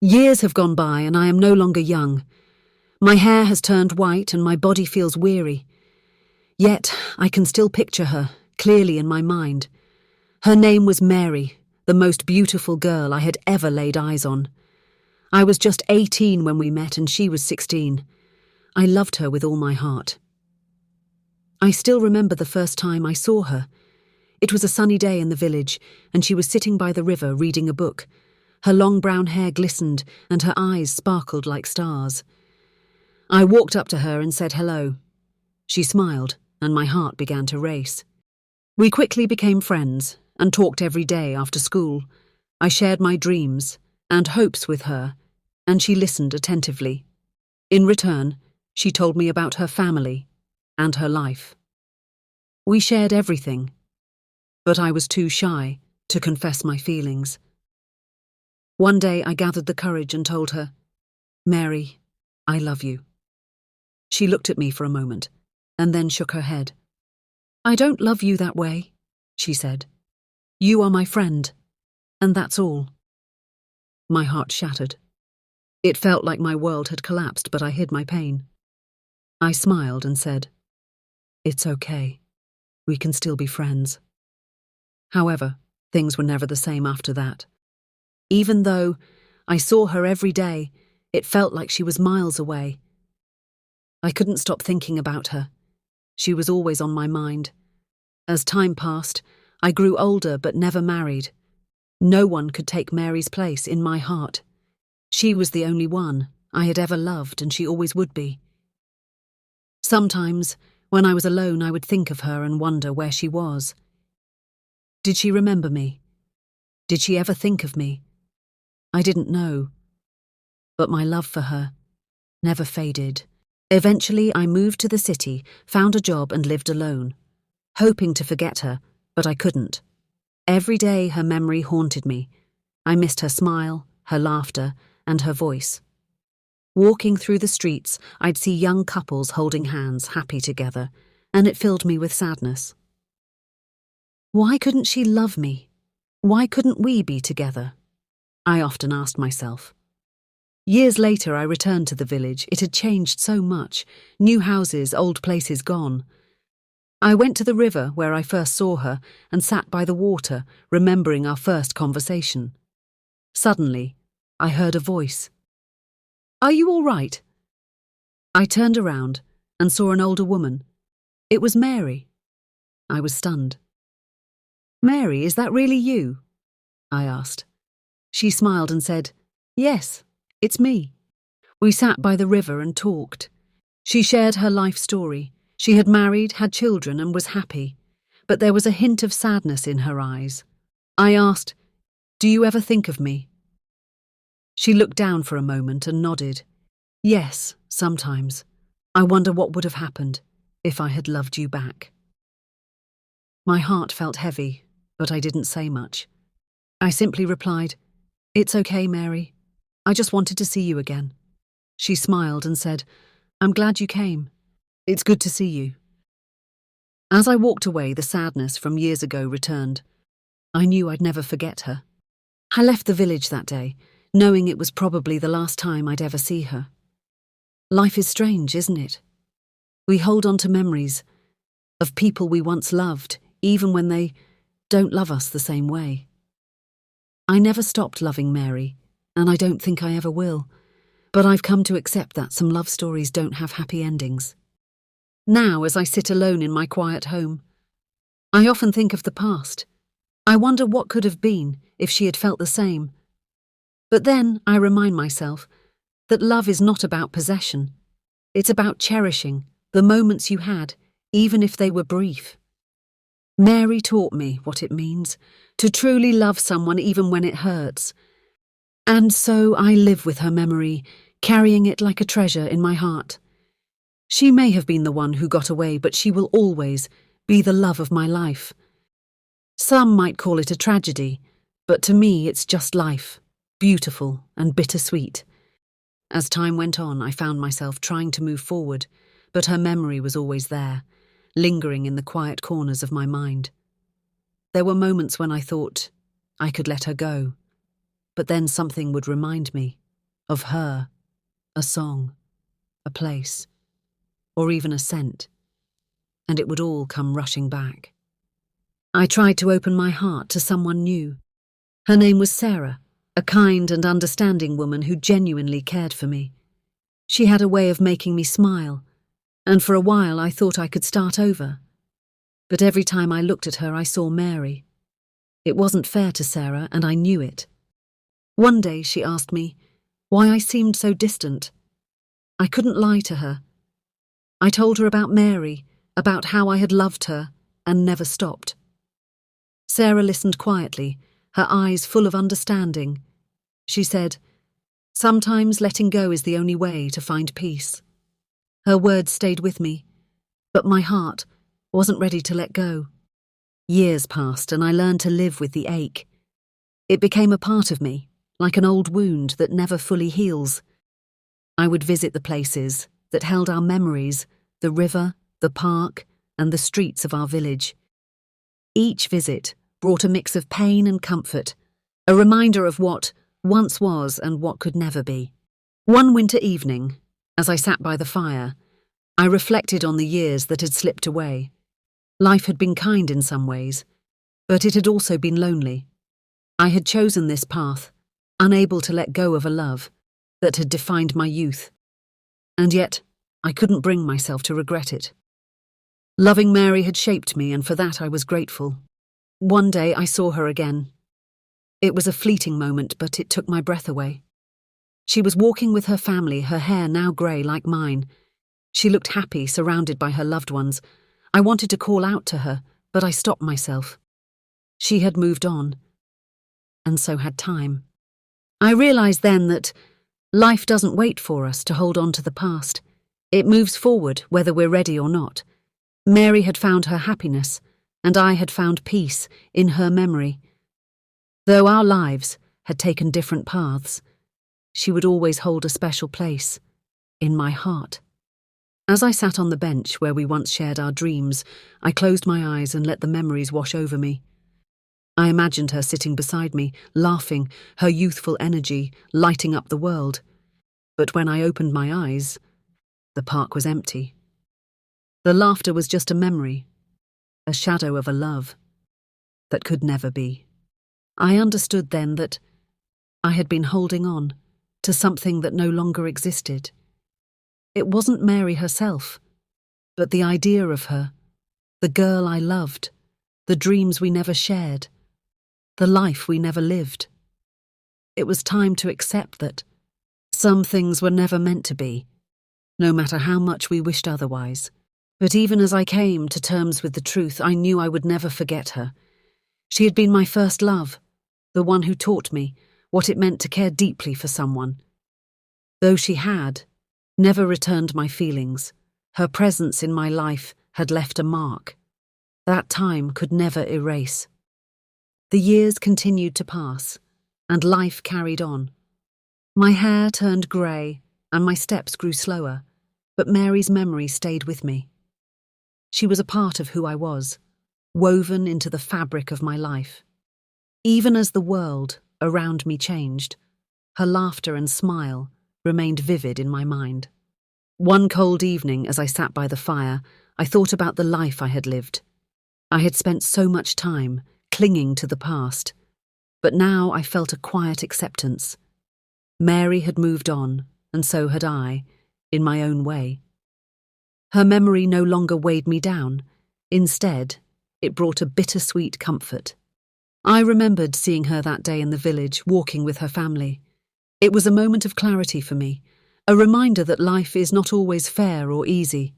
Years have gone by and I am no longer young. My hair has turned white and my body feels weary. Yet I can still picture her, clearly in my mind. Her name was Mary, the most beautiful girl I had ever laid eyes on. I was just 18 when we met and she was 16. I loved her with all my heart. I still remember the first time I saw her. It was a sunny day in the village, and she was sitting by the river reading a book. Her long brown hair glistened, and her eyes sparkled like stars. I walked up to her and said hello. She smiled, and my heart began to race. We quickly became friends, and talked every day after school. I shared my dreams and hopes with her, and she listened attentively. In return, she told me about her family and her life. We shared everything, but I was too shy to confess my feelings. One day I gathered the courage and told her, "Mary, I love you." She looked at me for a moment, and then shook her head. "I don't love you that way," she said. "You are my friend, and that's all." My heart shattered. It felt like my world had collapsed, but I hid my pain. I smiled and said, "It's okay. We can still be friends." However, things were never the same after that. Even though I saw her every day, it felt like she was miles away. I couldn't stop thinking about her. She was always on my mind. As time passed, I grew older but never married. No one could take Mary's place in my heart. She was the only one I had ever loved, and she always would be. Sometimes, when I was alone, I would think of her and wonder where she was. Did she remember me? Did she ever think of me? I didn't know. But my love for her never faded. Eventually, I moved to the city, found a job and lived alone, hoping to forget her, but I couldn't. Every day her memory haunted me. I missed her smile, her laughter, and her voice. Walking through the streets, I'd see young couples holding hands, happy together, and it filled me with sadness. Why couldn't she love me? Why couldn't we be together? I often asked myself. Years later, I returned to the village. It had changed so much. New houses, old places gone. I went to the river where I first saw her and sat by the water, remembering our first conversation. Suddenly, I heard a voice. "Are you all right?" I turned around and saw an older woman. It was Mary. I was stunned. "Mary, is that really you?" I asked. She smiled and said, "Yes, it's me." We sat by the river and talked. She shared her life story. She had married, had children, and was happy. But there was a hint of sadness in her eyes. I asked, "Do you ever think of me?" She looked down for a moment and nodded. "Yes, sometimes. I wonder what would have happened if I had loved you back." My heart felt heavy, but I didn't say much. I simply replied, "It's okay, Mary. I just wanted to see you again." She smiled and said, "I'm glad you came. It's good to see you." As I walked away, the sadness from years ago returned. I knew I'd never forget her. I left the village that day, knowing it was probably the last time I'd ever see her. Life is strange, isn't it? We hold on to memories of people we once loved, even when they don't love us the same way. I never stopped loving Mary, and I don't think I ever will, but I've come to accept that some love stories don't have happy endings. Now, as I sit alone in my quiet home, I often think of the past. I wonder what could have been if she had felt the same. But then I remind myself that love is not about possession. It's about cherishing the moments you had, even if they were brief. Mary taught me what it means to truly love someone even when it hurts. And so I live with her memory, carrying it like a treasure in my heart. She may have been the one who got away, but she will always be the love of my life. Some might call it a tragedy, but to me it's just life, beautiful and bittersweet. As time went on, I found myself trying to move forward, but her memory was always there, lingering in the quiet corners of my mind. There were moments when I thought I could let her go, but then something would remind me of her, a song, a place, or even a scent, and it would all come rushing back. I tried to open my heart to someone new. Her name was Sarah, a kind and understanding woman who genuinely cared for me. She had a way of making me smile, and for a while I thought I could start over. But every time I looked at her, I saw Mary. It wasn't fair to Sarah, and I knew it. One day she asked me why I seemed so distant. I couldn't lie to her. I told her about Mary, about how I had loved her and never stopped. Sarah listened quietly, her eyes full of understanding. She said, "Sometimes letting go is the only way to find peace." Her words stayed with me, but my heart wasn't ready to let go. Years passed and I learned to live with the ache. It became a part of me, like an old wound that never fully heals. I would visit the places that held our memories, the river, the park, and the streets of our village. Each visit brought a mix of pain and comfort, a reminder of what once was and what could never be. One winter evening, as I sat by the fire, I reflected on the years that had slipped away. Life had been kind in some ways, but it had also been lonely. I had chosen this path, unable to let go of a love that had defined my youth. And yet, I couldn't bring myself to regret it. Loving Mary had shaped me, and for that I was grateful. One day I saw her again. It was a fleeting moment, but it took my breath away. She was walking with her family, her hair now grey like mine. She looked happy, surrounded by her loved ones. I wanted to call out to her, but I stopped myself. She had moved on, and so had time. I realised then that life doesn't wait for us to hold on to the past. It moves forward, whether we're ready or not. Mary had found her happiness, and I had found peace in her memory. Though our lives had taken different paths, she would always hold a special place in my heart. As I sat on the bench where we once shared our dreams, I closed my eyes and let the memories wash over me. I imagined her sitting beside me, laughing, her youthful energy lighting up the world. But when I opened my eyes, the park was empty. The laughter was just a memory, a shadow of a love that could never be. I understood then that I had been holding on to something that no longer existed. It wasn't Mary herself, but the idea of her, the girl I loved, the dreams we never shared, the life we never lived. It was time to accept that some things were never meant to be, no matter how much we wished otherwise. But even as I came to terms with the truth, I knew I would never forget her. She had been my first love, the one who taught me what it meant to care deeply for someone. Though she had never returned my feelings, her presence in my life had left a mark that time could never erase. The years continued to pass, and life carried on. My hair turned grey, and my steps grew slower, but Mary's memory stayed with me. She was a part of who I was, woven into the fabric of my life. Even as the world around me changed, her laughter and smile remained vivid in my mind. One cold evening, as I sat by the fire, I thought about the life I had lived. I had spent so much time clinging to the past, but now I felt a quiet acceptance. Mary had moved on, and so had I, in my own way. Her memory no longer weighed me down. Instead, it brought a bittersweet comfort. I remembered seeing her that day in the village, walking with her family. It was a moment of clarity for me, a reminder that life is not always fair or easy.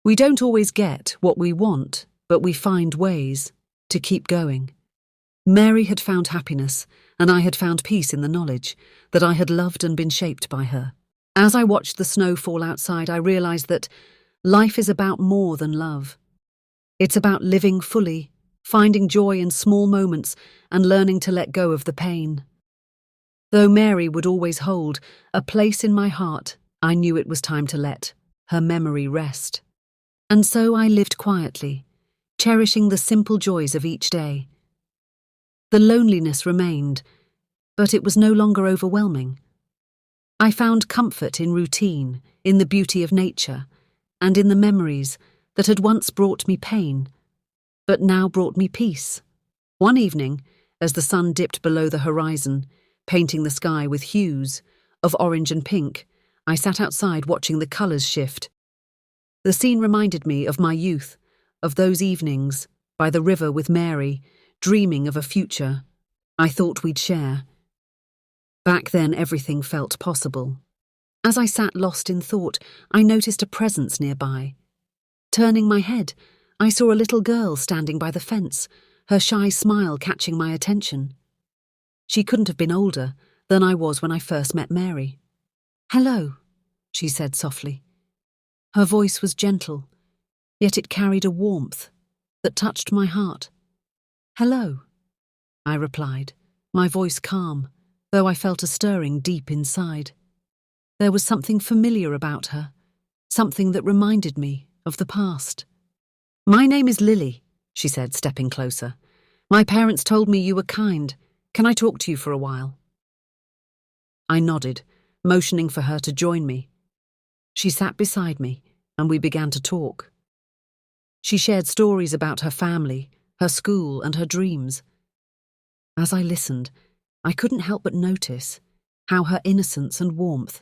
We don't always get what we want, but we find ways to keep going. Mary had found happiness, and I had found peace in the knowledge that I had loved and been shaped by her. As I watched the snow fall outside, I realised that life is about more than love. It's about living fully, finding joy in small moments, and learning to let go of the pain. Though Mary would always hold a place in my heart, I knew it was time to let her memory rest. And so I lived quietly, cherishing the simple joys of each day. The loneliness remained, but it was no longer overwhelming. I found comfort in routine, in the beauty of nature, and in the memories that had once brought me pain, but now brought me peace. One evening, as the sun dipped below the horizon, painting the sky with hues of orange and pink, I sat outside watching the colours shift. The scene reminded me of my youth, of those evenings by the river with Mary, dreaming of a future I thought we'd share. Back then everything felt possible. As I sat lost in thought, I noticed a presence nearby. Turning my head, I saw a little girl standing by the fence, her shy smile catching my attention. She couldn't have been older than I was when I first met Mary. "Hello," she said softly. Her voice was gentle, yet it carried a warmth that touched my heart. "Hello," I replied, my voice calm, though I felt a stirring deep inside. There was something familiar about her, something that reminded me of the past. "My name is Lily," she said, stepping closer. "My parents told me you were kind. Can I talk to you for a while?" I nodded, motioning for her to join me. She sat beside me, and we began to talk. She shared stories about her family, her school, and her dreams. As I listened, I couldn't help but notice how her innocence and warmth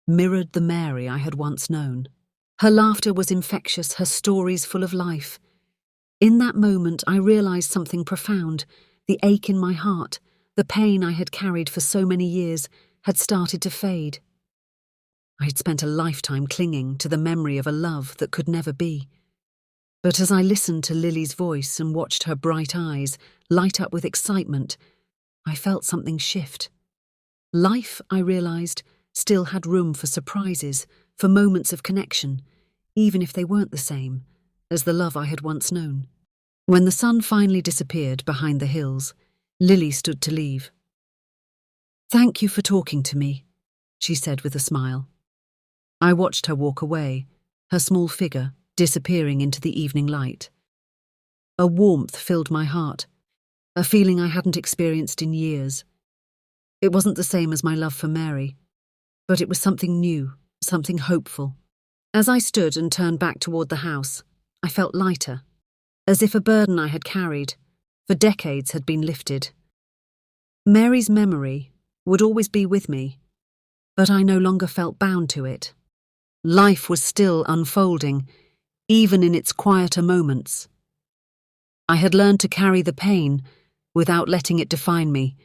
mirrored the Mary I had once known. Her laughter was infectious, her stories full of life. In that moment, I realized something profound. The ache in my heart, the pain I had carried for so many years, had started to fade. I had spent a lifetime clinging to the memory of a love that could never be. But as I listened to Lily's voice and watched her bright eyes light up with excitement, I felt something shift. Life, I realized, still had room for surprises, for moments of connection, even if they weren't the same as the love I had once known. When the sun finally disappeared behind the hills, Lily stood to leave. "Thank you for talking to me," she said with a smile. I watched her walk away, her small figure disappearing into the evening light. A warmth filled my heart, a feeling I hadn't experienced in years. It wasn't the same as my love for Mary, but it was something new, something hopeful. As I stood and turned back toward the house, I felt lighter, as if a burden I had carried for decades had been lifted. Mary's memory would always be with me, but I no longer felt bound to it. Life was still unfolding, even in its quieter moments. I had learned to carry the pain without letting it define me,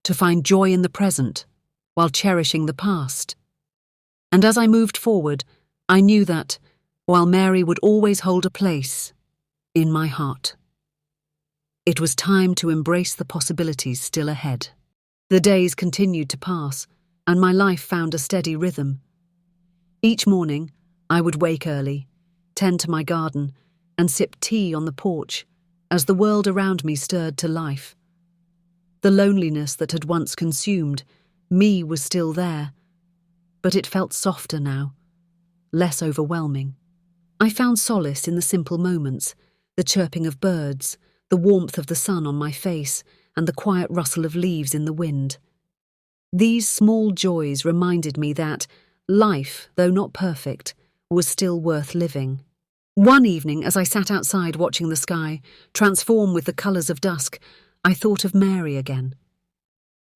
to find joy in the present while cherishing the past. And as I moved forward, I knew that, while Mary would always hold a place in my heart, it was time to embrace the possibilities still ahead. The days continued to pass, and my life found a steady rhythm. Each morning, I would wake early, tend to my garden, and sip tea on the porch as the world around me stirred to life. The loneliness that had once consumed me was still there, but it felt softer now, less overwhelming. I found solace in the simple moments, the chirping of birds, the warmth of the sun on my face, and the quiet rustle of leaves in the wind. These small joys reminded me that life, though not perfect, was still worth living. One evening, as I sat outside watching the sky transform with the colours of dusk, I thought of Mary again.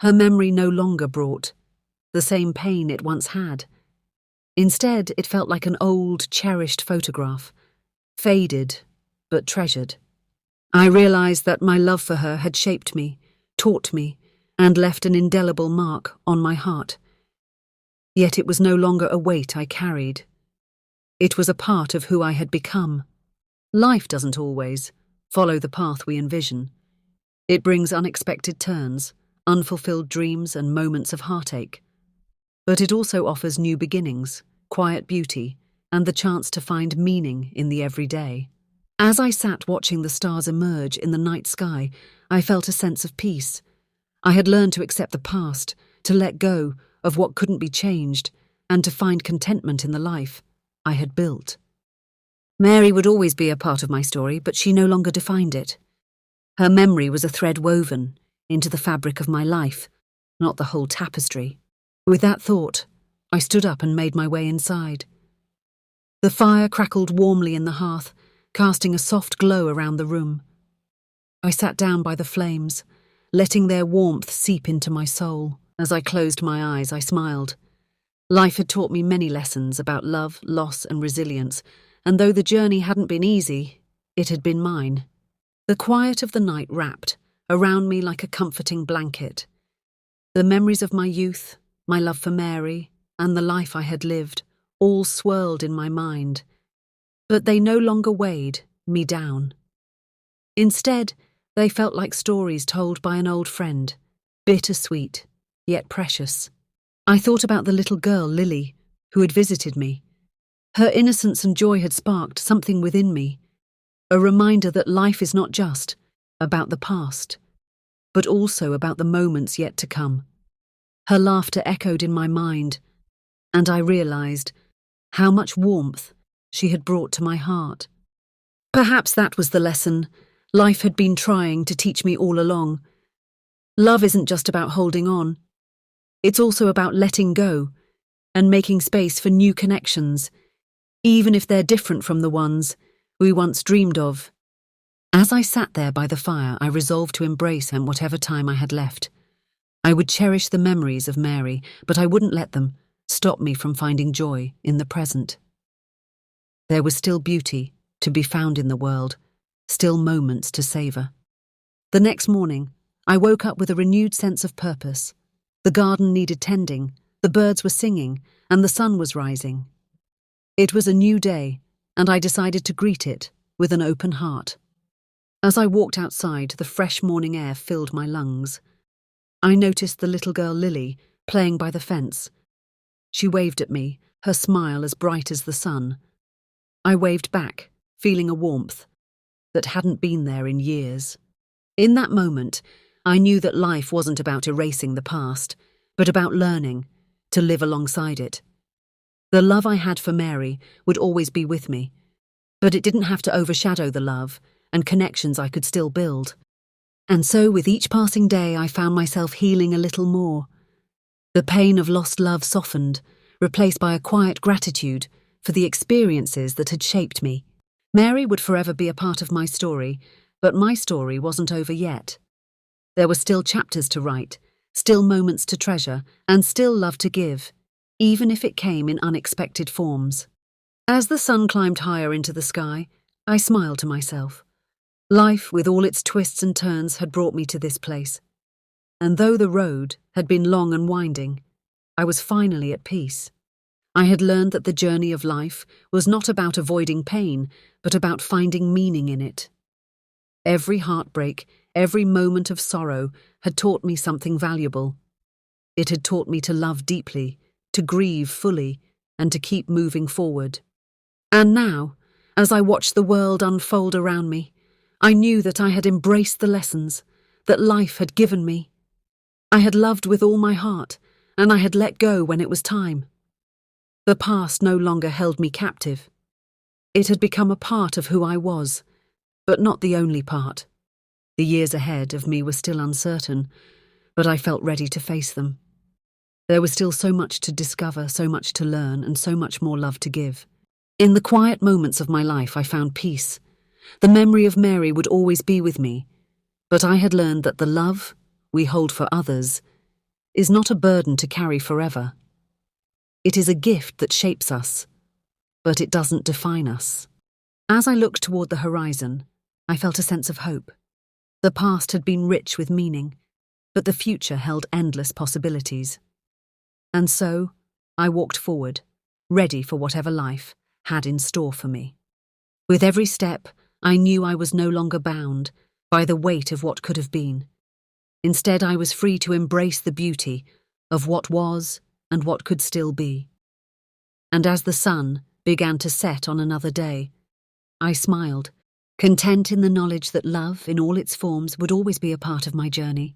Her memory no longer brought the same pain it once had. Instead, it felt like an old, cherished photograph, faded but treasured. I realised that my love for her had shaped me, taught me, and left an indelible mark on my heart. Yet it was no longer a weight I carried. It was a part of who I had become. Life doesn't always follow the path we envision. It brings unexpected turns, unfulfilled dreams, and moments of heartache. But it also offers new beginnings, quiet beauty, and the chance to find meaning in the everyday. As I sat watching the stars emerge in the night sky, I felt a sense of peace. I had learned to accept the past, to let go of what couldn't be changed, and to find contentment in the life I had built. Mary would always be a part of my story, but she no longer defined it. Her memory was a thread woven into the fabric of my life, not the whole tapestry. With that thought, I stood up and made my way inside. The fire crackled warmly in the hearth, casting a soft glow around the room. I sat down by the flames, letting their warmth seep into my soul. As I closed my eyes, I smiled. Life had taught me many lessons about love, loss, and resilience, and though the journey hadn't been easy, it had been mine. The quiet of the night wrapped around me like a comforting blanket. The memories of my youth, my love for Mary, and the life I had lived all swirled in my mind, but they no longer weighed me down. Instead, they felt like stories told by an old friend, bittersweet, yet precious. I thought about the little girl, Lily, who had visited me. Her innocence and joy had sparked something within me, a reminder that life is not just about the past, but also about the moments yet to come. Her laughter echoed in my mind, and I realized how much warmth she had brought to my heart. Perhaps that was the lesson life had been trying to teach me all along. Love isn't just about holding on. It's also about letting go and making space for new connections, even if they're different from the ones we once dreamed of. As I sat there by the fire, I resolved to embrace whatever time I had left. I would cherish the memories of Mary, but I wouldn't let them stop me from finding joy in the present. There was still beauty to be found in the world, still moments to savor. The next morning, I woke up with a renewed sense of purpose. The garden needed tending, the birds were singing, and the sun was rising. It was a new day, and I decided to greet it with an open heart. As I walked outside, the fresh morning air filled my lungs. I noticed the little girl Lily playing by the fence. She waved at me, her smile as bright as the sun. I waved back, feeling a warmth that hadn't been there in years. In that moment, I knew that life wasn't about erasing the past, but about learning to live alongside it. The love I had for Mary would always be with me, but it didn't have to overshadow the love and connections I could still build. And so, with each passing day, I found myself healing a little more. The pain of lost love softened, replaced by a quiet gratitude for the experiences that had shaped me. Mary would forever be a part of my story, but my story wasn't over yet. There were still chapters to write, still moments to treasure, and still love to give, even if it came in unexpected forms. As the sun climbed higher into the sky, I smiled to myself. Life, with all its twists and turns, had brought me to this place. And though the road had been long and winding, I was finally at peace. I had learned that the journey of life was not about avoiding pain, but about finding meaning in it. Every heartbreak, every moment of sorrow had taught me something valuable. It had taught me to love deeply, to grieve fully, and to keep moving forward. And now, as I watched the world unfold around me, I knew that I had embraced the lessons that life had given me. I had loved with all my heart, and I had let go when it was time. The past no longer held me captive. It had become a part of who I was, but not the only part. The years ahead of me were still uncertain, but I felt ready to face them. There was still so much to discover, so much to learn, and so much more love to give. In the quiet moments of my life, I found peace. The memory of Mary would always be with me, but I had learned that the love we hold for others is not a burden to carry forever. It is a gift that shapes us, but it doesn't define us. As I looked toward the horizon, I felt a sense of hope. The past had been rich with meaning, but the future held endless possibilities. And so, I walked forward, ready for whatever life had in store for me. With every step, I knew I was no longer bound by the weight of what could have been. Instead, I was free to embrace the beauty of what was and what could still be. And as the sun began to set on another day, I smiled, content in the knowledge that love, in all its forms, would always be a part of my journey.